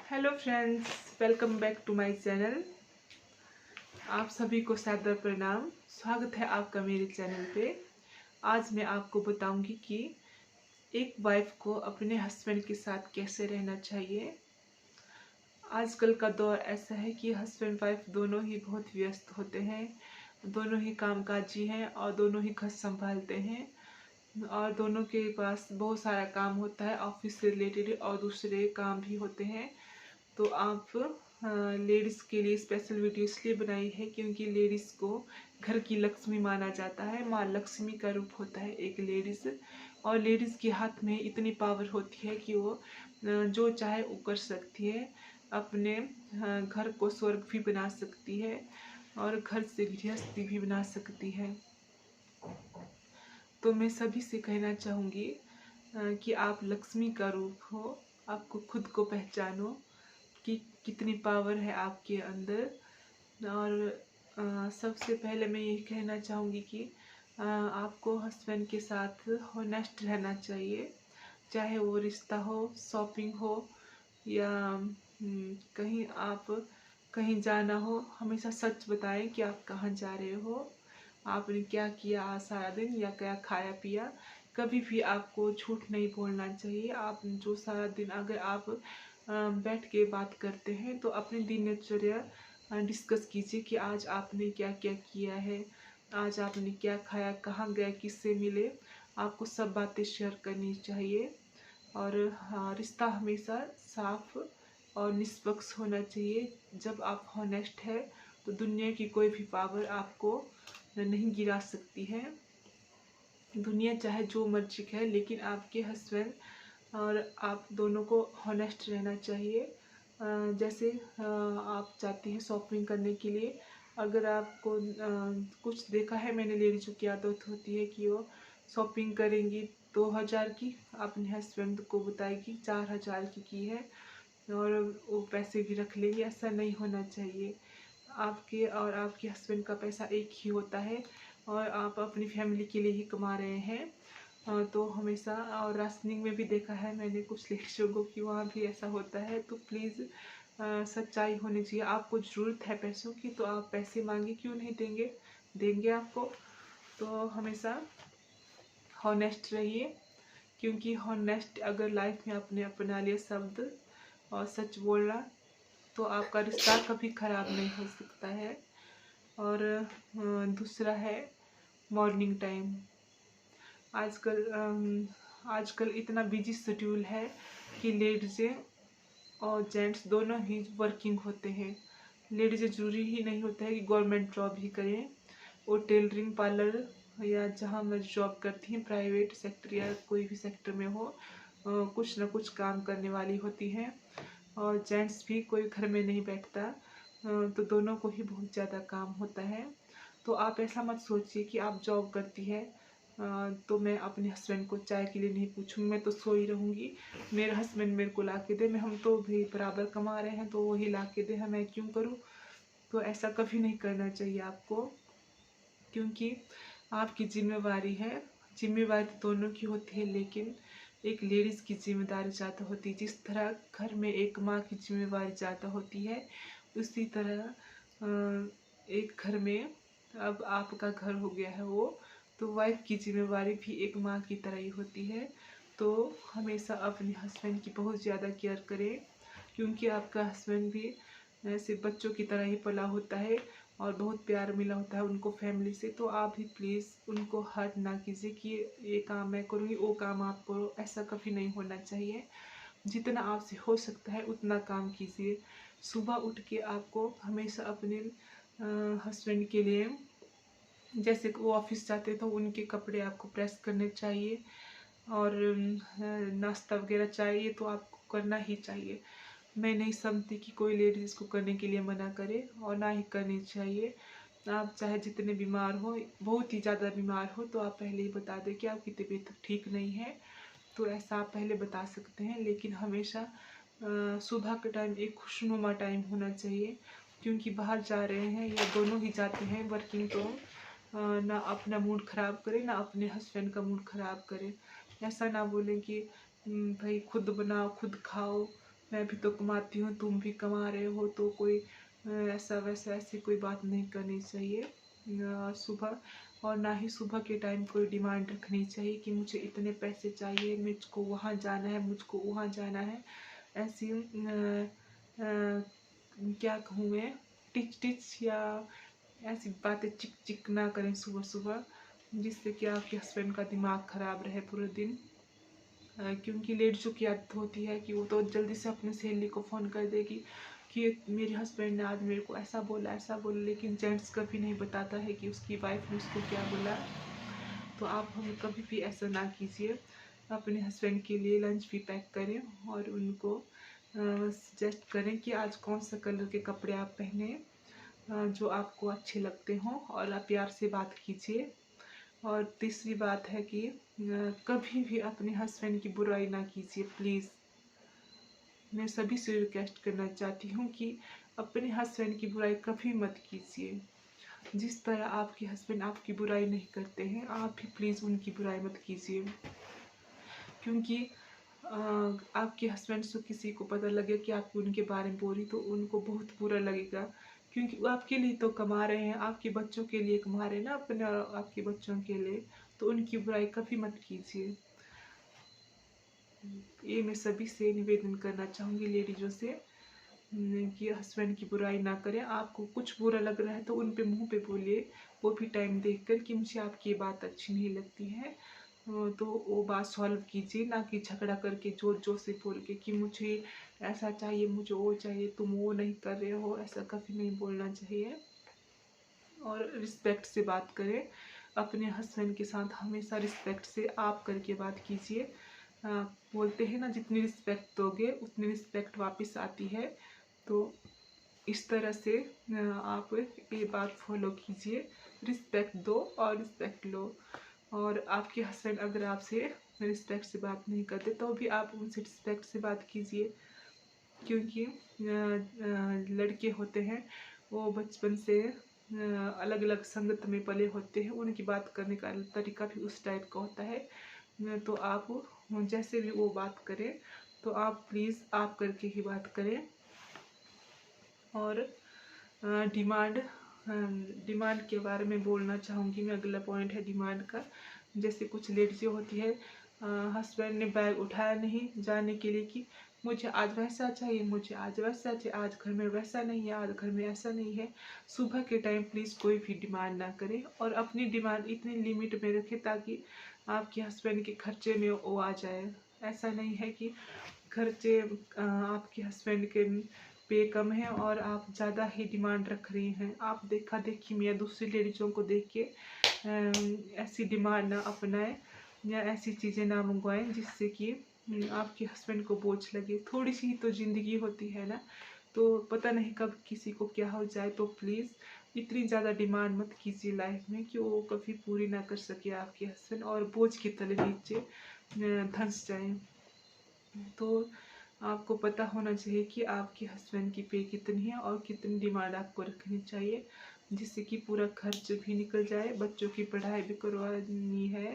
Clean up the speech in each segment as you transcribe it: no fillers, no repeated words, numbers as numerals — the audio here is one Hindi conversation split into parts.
Hello friends, welcome back to my channel. आप सभी को सादर प्रणाम। स्वागत है आपका मेरे चैनल पे। आज मैं आपको बताऊंगी कि एक वाइफ को अपने हस्बैंड के साथ कैसे रहना चाहिए। आजकल का दौर ऐसा है कि हस्बैंड वाइफ दोनों ही बहुत व्यस्त होते हैं, दोनों ही कामकाजी हैं और दोनों ही घर संभालते हैं और दोनों के पास बहुत सारा काम होता है, ऑफिस से रिलेटेड और दूसरे काम भी होते हैं। तो आप लेडीज़ के लिए स्पेशल वीडियो इसलिए बनाई है क्योंकि लेडीज़ को घर की लक्ष्मी माना जाता है। माँ लक्ष्मी का रूप होता है एक लेडीज़, और लेडीज़ के हाथ में इतनी पावर होती है कि वो जो चाहे वो कर सकती है। अपने घर को स्वर्ग भी बना सकती है और घर से गृहस्थी भी बना सकती है। तो मैं सभी से कहना चाहूँगी कि आप लक्ष्मी का रूप हो, आपको खुद को पहचानो कि कितनी पावर है आपके अंदर। और सबसे पहले मैं ये कहना चाहूँगी कि आपको हस्बैंड के साथ होनेस्ट रहना चाहिए, चाहे वो रिश्ता हो, शॉपिंग हो या कहीं आप कहीं जाना हो। हमेशा सच बताएं कि आप कहाँ जा रहे हो, आपने क्या किया आज सारा दिन या क्या खाया पिया। कभी भी आपको झूठ नहीं बोलना चाहिए। आप जो सारा दिन अगर आप बैठ के बात करते हैं तो अपनी दिनचर्या डिस्कस कीजिए कि आज आपने क्या क्या किया है, आज आपने क्या खाया, कहाँ गए, किससे मिले। आपको सब बातें शेयर करनी चाहिए। और हाँ, रिश्ता हमेशा साफ और निष्पक्ष होना चाहिए। जब आप हॉनेस्ट है तो दुनिया की कोई भी पावर आपको नहीं गिरा सकती है। दुनिया चाहे जो मर्जी कहे, लेकिन आपके हस्बैंड और आप दोनों को हॉनेस्ट रहना चाहिए। जैसे आप जाती हैं शॉपिंग करने के लिए, अगर आपको कुछ देखा है मैंने, लेडीज़ों की आदत होती है कि वो शॉपिंग करेंगी 2000 की, अपने हस्बैंड को बताएगी 4000 की है और वो पैसे भी रख लेंगे। ऐसा नहीं होना चाहिए। आपके और आपके हस्बैंड का पैसा एक ही होता है और आप अपनी फैमिली के लिए ही कमा रहे हैं। तो हमेशा, और राशनिंग में भी देखा है मैंने कुछ लेडीज़ों को कि वहाँ भी ऐसा होता है। तो प्लीज़ सच्चाई होनी चाहिए। आपको ज़रूरत है पैसों की तो आप पैसे मांगे, क्यों नहीं देंगे, देंगे आपको। तो हमेशा हॉनेस्ट रहिए, क्योंकि हॉनेस्ट अगर लाइफ में आपने अपना लिया शब्द और सच बोलना तो आपका रिश्ता कभी ख़राब नहीं हो सकता है। और दूसरा है मॉर्निंग टाइम। आजकल इतना बिजी शेड्यूल है कि लेडीज़ें और जेंट्स दोनों ही वर्किंग होते हैं। लेडीज़ें जरूरी ही नहीं होता है कि गवर्नमेंट जॉब ही करें, वो टेलरिंग, पार्लर या जहाँ मैं जॉब करती हैं प्राइवेट सेक्टर या कोई भी सेक्टर में हो, कुछ ना कुछ काम करने वाली होती हैं। और जेंट्स भी कोई घर में नहीं बैठता, तो दोनों को ही बहुत ज़्यादा काम होता है। तो आप ऐसा मत सोचिए कि आप जॉब करती है तो मैं अपने हस्बैंड को चाय के लिए नहीं पूछूंगी, मैं तो सो ही रहूँगी, मेरे हस्बैंड मेरे को ला के दे, मैं हम तो भी बराबर कमा रहे हैं तो वही ला के दे, है मैं क्यों करूँ। तो ऐसा कभी नहीं करना चाहिए आपको, क्योंकि आपकी जिम्मेवारी है। जिम्मेवारी दोनों की होती है, लेकिन एक लेडीज़ की जिम्मेदारी ज़्यादा होती है। जिस तरह घर में एक माँ की जिम्मेवारी ज़्यादा होती है, उसी तरह एक घर में, अब आपका घर हो गया है वो, तो वाइफ की जिम्मेवारी भी एक माँ की तरह ही होती है। तो हमेशा अपने हस्बैंड की बहुत ज़्यादा केयर करें, क्योंकि आपका हस्बैंड भी ऐसे बच्चों की तरह ही पला होता है और बहुत प्यार मिला होता है उनको फैमिली से। तो आप भी प्लीज़ उनको हर्ट ना कीजिए कि ये काम मैं करूँगी, वो काम आप करो। ऐसा कभी नहीं होना चाहिए। जितना आपसे हो सकता है उतना काम कीजिए। सुबह उठ के आपको हमेशा अपने हस्बैंड के लिए, जैसे कि वो ऑफिस जाते तो उनके कपड़े आपको प्रेस करने चाहिए और नाश्ता वगैरह चाहिए तो आपको करना ही चाहिए। मैं नहीं समझती कि कोई लेडीज़ को करने के लिए मना करे, और ना ही करनी चाहिए। आप चाहे जितने बीमार हो, बहुत ही ज़्यादा बीमार हो, तो आप पहले ही बता दें कि आपकी तबीयत ठीक नहीं है, तो ऐसा आप पहले बता सकते हैं। लेकिन हमेशा सुबह का टाइम एक खुशनुमा टाइम होना चाहिए, क्योंकि बाहर जा रहे हैं या दोनों ही जाते हैं वर्किंग, तो ना अपना मूड ख़राब करें ना अपने हस्बैंड का मूड ख़राब करें। ऐसा ना बोलें कि भाई खुद बनाओ खुद खाओ, मैं भी तो कमाती हूँ, तुम भी कमा रहे हो, तो कोई ऐसा वैसा ऐसी कोई बात नहीं करनी चाहिए सुबह। और ना ही सुबह के टाइम कोई डिमांड रखनी चाहिए कि मुझे इतने पैसे चाहिए, मुझको वहाँ जाना है, मुझको वहाँ जाना है। ऐसी क्या कहूँ मैं, टिच टिच या ऐसी बातें चिक चिक ना करें सुबह सुबह, जिससे कि आपके हस्बैंड का दिमाग खराब रहे पूरे दिन। क्योंकि लेडीज़ों की आदत होती है कि वो तो जल्दी से अपनी सहेली को फ़ोन कर देगी कि मेरे हस्बैंड ने आज मेरे को ऐसा बोला, लेकिन जेंट्स कभी नहीं बताता है कि उसकी वाइफ ने उसको क्या बोला। तो आप हम कभी भी ऐसा ना कीजिए। अपने हस्बैंड के लिए लंच भी पैक करें और उनको सजेस्ट करें कि आज कौन सा कलर के कपड़े आप पहने जो आपको अच्छे लगते हों, और आप प्यार से बात कीजिए। और तीसरी बात है कि कभी भी अपने हस्बैंड की बुराई ना कीजिए प्लीज़। मैं सभी से रिक्वेस्ट करना चाहती हूँ कि अपने हस्बैंड की बुराई कभी मत कीजिए। जिस तरह आपके हस्बैंड आपकी बुराई नहीं करते हैं, आप भी प्लीज़ उनकी बुराई मत कीजिए। क्योंकि आपके हस्बैंड से किसी को पता लगे कि आप उनके बारे में बोल रही, तो उनको बहुत बुरा लगेगा। क्योंकि वो आपके लिए तो कमा रहे हैं, आपके बच्चों के लिए कमा रहे हैं ना, अपने और आपके बच्चों के लिए। तो उनकी बुराई कभी मत कीजिए। ये मैं सभी से निवेदन करना चाहूँगी, लेडीज़ों से, कि हस्बैंड की बुराई ना करें। आपको कुछ बुरा लग रहा है तो उन पे मुँह पे बोलिए, वो भी टाइम देखकर कि मुझे आपकी ये बात अच्छी नहीं लगती है। तो वो बात सॉल्व कीजिए, ना कि झगड़ा करके जोर जोर से बोल के कि मुझे ऐसा चाहिए, मुझे वो चाहिए, तुम वो नहीं कर रहे हो। ऐसा कभी नहीं बोलना चाहिए। और रिस्पेक्ट से बात करें। अपने हस्बैंड के साथ हमेशा रिस्पेक्ट से आप करके बात कीजिए। बोलते हैं ना, जितनी रिस्पेक्ट दोगे उतनी रिस्पेक्ट वापस आती है। तो इस तरह से आप ये बात फॉलो कीजिए, रिस्पेक्ट दो और रिस्पेक्ट लो। और आपके हस्बैंड अगर आपसे रिस्पेक्ट से बात नहीं करते तो भी आप उनसे रिस्पेक्ट से बात कीजिए। क्योंकि लड़के होते हैं, वो बचपन से अलग अलग संगत में पले होते हैं, उनकी बात करने का तरीका भी उस टाइप का होता है। तो आप जैसे भी वो बात करें तो आप प्लीज़ आप करके ही बात करें। और डिमांड डिमांड के बारे में बोलना चाहूँगी मैं। अगला पॉइंट है डिमांड का। जैसे कुछ लेडीज़ होती है, हस्बैंड ने बैग उठाया नहीं जाने के लिए कि मुझे आज वैसा चाहिए, मुझे आज वैसा चाहिए, आज घर में वैसा नहीं है, आज घर में ऐसा नहीं है। सुबह के टाइम प्लीज़ कोई भी डिमांड ना करें, और अपनी डिमांड इतनी लिमिट में रखें ताकि आपके हस्बैंड के खर्चे में वो आ जाए। ऐसा नहीं है कि खर्चे आपके हस्बैंड के पे कम है और आप ज़्यादा ही डिमांड रख रही हैं। आप देखा देखी में या दूसरी लेडीज़ों को देख के ऐसी डिमांड ना अपनाएं या ऐसी चीज़ें ना मंगवाएं जिससे कि आपके हस्बैंड को बोझ लगे। थोड़ी सी तो ज़िंदगी होती है ना, तो पता नहीं कब किसी को क्या हो जाए। तो प्लीज़ इतनी ज़्यादा डिमांड मत कीजिए लाइफ में कि वो कभी पूरी ना कर सके आपके हस्बैंड, और बोझ की तरह नीचे धंस जाए। तो आपको पता होना चाहिए कि आपके हस्बैंड की पे कितनी है और कितनी डिमांड आपको रखनी चाहिए, जिससे कि पूरा खर्च भी निकल जाए, बच्चों की पढ़ाई भी करवानी है,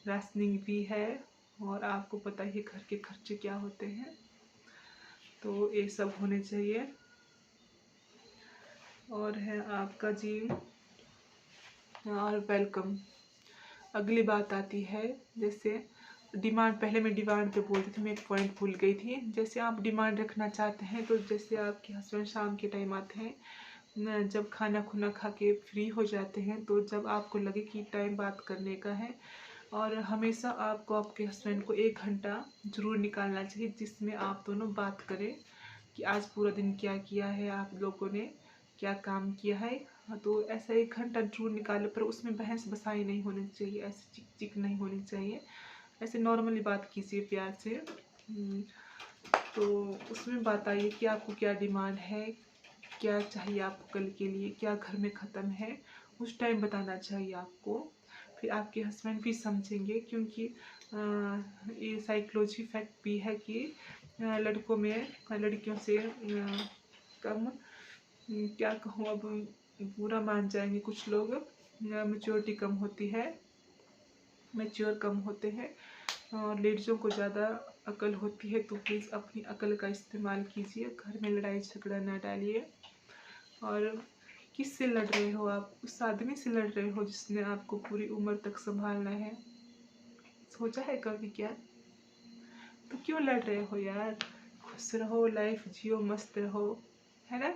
राशनिंग भी है, और आपको पता ही घर के खर्चे क्या होते हैं। तो ये सब होने चाहिए। और है आपका जी, और वेलकम। अगली बात आती है, जैसे डिमांड, पहले मैं डिमांड पे बोलती थी, मैं एक पॉइंट भूल गई थी। जैसे आप डिमांड रखना चाहते हैं, तो जैसे आपके हस्बैंड शाम के टाइम आते हैं, जब खाना खुना खा के फ्री हो जाते हैं, तो जब आपको लगे कि टाइम बात करने का है, और हमेशा आपको आपके हस्बैंड को 1 घंटा ज़रूर निकालना चाहिए जिसमें आप दोनों बात करें कि आज पूरा दिन क्या किया है, आप लोगों ने क्या काम किया है। तो ऐसा 1 घंटा जरूर निकाले, पर उसमें बहस बसाई नहीं होनी चाहिए, ऐसे चिक चिक नहीं होनी चाहिए। ऐसे नॉर्मली बात कीजिए प्यार से। तो उसमें बात आइए कि आपको क्या डिमांड है, क्या चाहिए आपको कल के लिए, क्या घर में ख़त्म है, उस टाइम बताना चाहिए आपको। फिर आपके हस्बैंड भी समझेंगे, क्योंकि ये साइकोलॉजी फैक्ट भी है कि लड़कों में लड़कियों से कम, क्या कहूँ अब, बुरा मान जाएंगे कुछ लोग, मैच्योरिटी कम होती है, मैच्योर कम होते हैं, और लेडीज़ों को ज़्यादा अकल होती है तो प्लीज़ अपनी अकल का इस्तेमाल कीजिए, घर में लड़ाई झगड़ा ना डालिए। और किससे लड़ रहे हो आप? उस आदमी से लड़ रहे हो जिसने आपको पूरी उम्र तक संभालना है। सोचा है कभी क्या? तो क्यों लड़ रहे हो यार? खुश रहो, लाइफ जियो, मस्त रहो, है ना।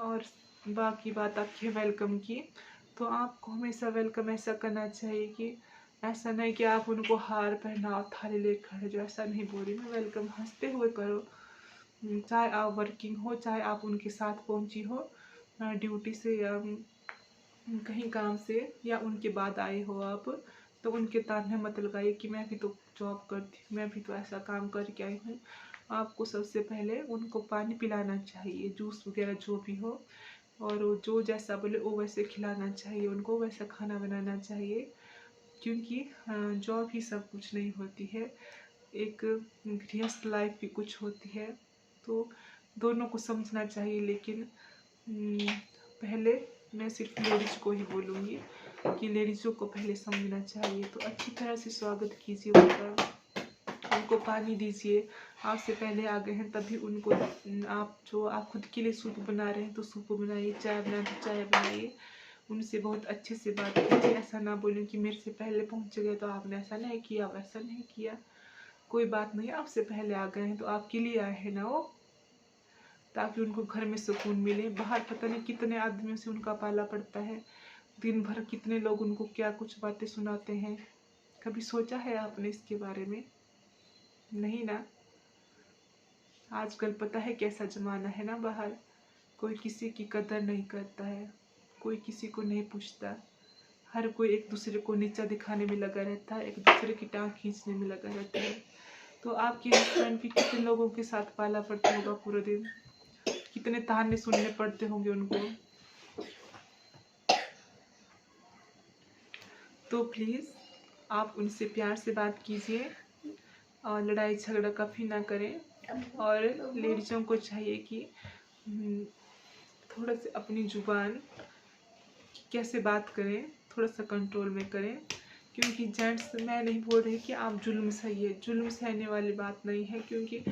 और बाकी बात आपके वेलकम की, तो आपको हमेशा वेलकम ऐसा करना चाहिए कि ऐसा नहीं कि आप उनको हार पहनाओ, थाली ले खड़े जो, ऐसा नहीं बोल रही मैं। वेलकम हंसते हुए करो, चाहे आप वर्किंग हो, चाहे आप उनके साथ पहुंची हो ड्यूटी से या कहीं काम से, या उनके बाद आए हो आप, तो उनके ताने मत लगाइए कि मैं भी तो जॉब करती हूँ, मैं भी तो ऐसा काम करके आई हूँ। आपको सबसे पहले उनको पानी पिलाना चाहिए, जूस वगैरह जो भी हो, और वो जो जैसा बोले वो वैसे खिलाना चाहिए उनको, वैसा खाना बनाना चाहिए। क्योंकि जॉब ही सब कुछ नहीं होती है, एक गृहस्थ लाइफ भी कुछ होती है। तो दोनों को समझना चाहिए। लेकिन पहले मैं सिर्फ लेडीज को ही बोलूँगी कि लेडीज़ों को पहले समझना चाहिए। तो अच्छी तरह से स्वागत कीजिए उनका, उनको पानी दीजिए। आपसे पहले आ गए हैं तभी उनको आप खुद के लिए सूप बना रहे हैं तो सूप बनाइए, चाय बनाए तो चाय बनाइए। उनसे बहुत अच्छे से बात कीजिए। ऐसा ना बोलें कि मेरे से पहले पहुंच गए तो आपने ऐसा नहीं किया, वैसा नहीं किया। कोई बात नहीं, आपसे पहले आ गए हैं तो आपके लिए आए हैं ना वो, ताकि उनको घर में सुकून मिले। बाहर पता नहीं कितने आदमियों से उनका पाला पड़ता है, दिन भर कितने लोग उनको क्या कुछ बातें सुनाते हैं। कभी सोचा है आपने इसके बारे में? नहीं ना। आजकल पता है कैसा जमाना है ना बाहर, कोई किसी की कदर नहीं करता है, कोई किसी को नहीं पूछता। हर कोई एक दूसरे को नीचा दिखाने में लगा रहता है, एक दूसरे की टांग खींचने में लगा रहता है। तो आपके हस्बैंड भी कितने लोगों के साथ पाला पड़ता होगा पूरा दिन, कितने ताने सुनने पड़ते होंगे उनको। तो प्लीज़ आप उनसे प्यार से बात कीजिए और लड़ाई झगड़ा कभी ना करें। और लेडीज़ों को चाहिए कि थोड़ा सा अपनी जुबान कैसे बात करें थोड़ा सा कंट्रोल में करें। क्योंकि जेंट्स, मैं नहीं बोल रही कि आप जुल्म सहिए, जुल्म सहने वाली बात नहीं है। क्योंकि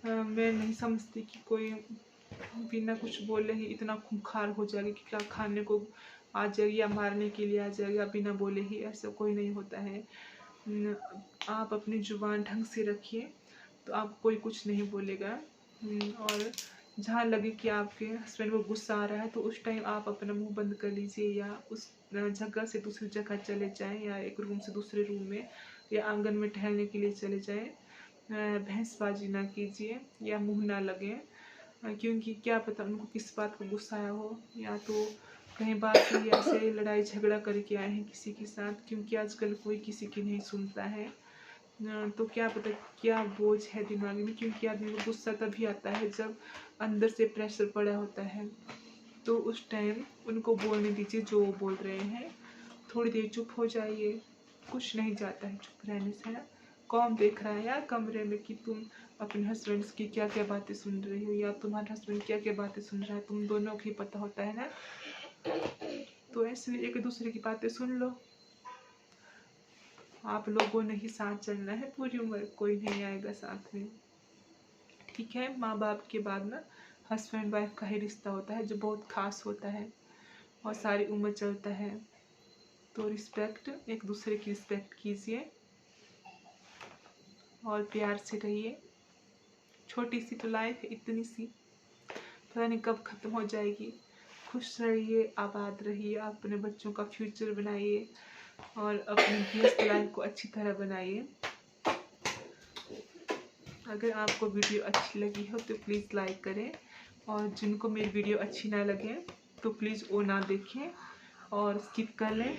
मैं नहीं समझती कि कोई बिना कुछ बोले ही इतना खूंखार हो जाएगी कि क्या खाने को आ जाएगी या मारने के लिए आ जाएगी या बिना बोले ही, ऐसा कोई नहीं होता है। आप अपनी जुबान ढंग से रखिए तो आप कोई कुछ नहीं बोलेगा। और जहाँ लगे कि आपके हस्बैंड को गुस्सा आ रहा है तो उस टाइम आप अपना मुंह बंद कर लीजिए, या उस जगह से दूसरी जगह चले जाएं, या एक रूम से दूसरे रूम में या आंगन में टहलने के लिए चले जाएं। भैंसबाजी ना कीजिए या मुंह ना लगे, क्योंकि क्या पता उनको किस बात को गुस्सा आया हो, या तो कहीं बात की ऐसे लड़ाई झगड़ा करके आए हैं किसी के साथ। क्योंकि आजकल कोई किसी की नहीं सुनता है, तो क्या पता क्या बोझ है दिमाग में। क्योंकि आदमी को गुस्सा तभी आता है जब अंदर से प्रेशर पड़ा होता है। तो उस टाइम उनको बोलने दीजिए जो वो बोल रहे हैं, थोड़ी देर चुप हो जाइए, कुछ नहीं जाता है चुप रहने से, है ना। कौन देख रहा है यार कमरे में कि तुम अपने हस्बैंड की क्या क्या बातें सुन रही हो, या तुम्हारा हस्बैंड क्या क्या बातें सुन रहा है, तुम दोनों को ही पता होता है ना। तो ऐसे एक दूसरे की बातें सुन लो। आप लोगों ने ही साथ चलना है पूरी उम्र, कोई नहीं आएगा साथ में, ठीक है। माँ बाप के बाद ना हस्बैंड वाइफ का ही रिश्ता होता है जो बहुत खास होता है और सारी उम्र चलता है। तो रिस्पेक्ट, एक दूसरे की रिस्पेक्ट कीजिए और प्यार से रहिए। छोटी सी तो लाइफ है, इतनी सी, पता नहीं कब ख़त्म हो जाएगी। खुश रहिए, आबाद रहिए, अपने बच्चों का फ्यूचर बनाइए और अपनी गृहस्थ लाइफ को अच्छी तरह बनाइए। अगर आपको वीडियो अच्छी लगी हो तो प्लीज़ लाइक करें, और जिनको मेरी वीडियो अच्छी ना लगे तो प्लीज़ वो ना देखें और स्किप कर लें।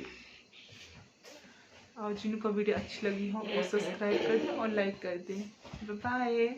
और जिनको वीडियो अच्छी लगी हो वो सब्सक्राइब कर दें और लाइक कर दें। बाय।